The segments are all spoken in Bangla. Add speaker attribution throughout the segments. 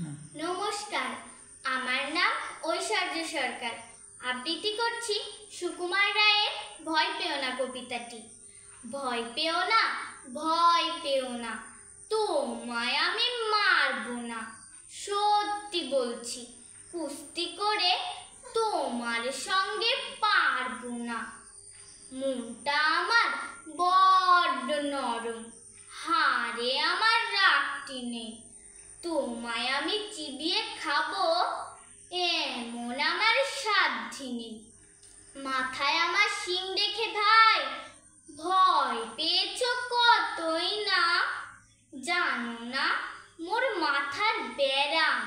Speaker 1: নমস্কার, আমার নাম ঐশ্বর্য সরকার। আবৃত্তি করছি সুকুমার রায়ের ভয় পেও না কবিতাটি। ভয় পেও না, ভয় পেও না, তোমায় আমি মারবো না। সত্যি বলছি, কুস্তি করে তোমার সঙ্গে পারবো না। মনটা আমার বড্ড নরম, হাড়ে আমার রাগটি নেই। তোমায় আমি চিবিয়ে খাবো এমন আমার সাধ্যি নেই। মাথায় আমার শিং রেখে ভাই ভয় পেয়েছো কতই না। জানো না মোর মাথার ব্যারাম,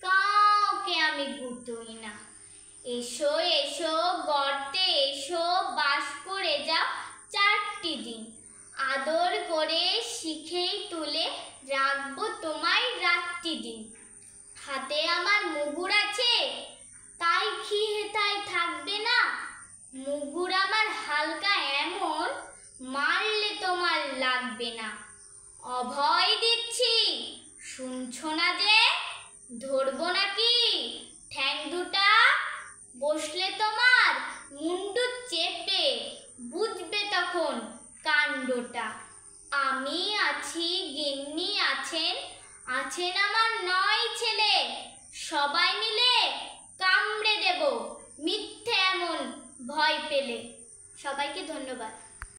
Speaker 1: কাউকে আমি গুতোই না। এসো এসো গর্তে এসো, বাস করে যাও 4টি দিন। আদর করে শিখেই তুলে রাখবো তোমায় রাতটি দিন। হাতে আমার মুগুর আছে, তাই কি হেথায় থাকবে না। মুগুর আমার হালকা এমন, মারলে তোমার লাগবে না। অভয় দিচ্ছি, শুনছো না যে? ধরবো নাকি ঠ্যাং দুটা? বসলে তোমার মুন্ডু চেপে বুঝবে তখন কাণ্ডটা। আমি আছি, গিন্নি আছেন, আছেন আমার 9 ছেলে। সবাই মিলে কামড়ে দেব মিথ্যে এমন ভয় পেলে। সবাইকে ধন্যবাদ।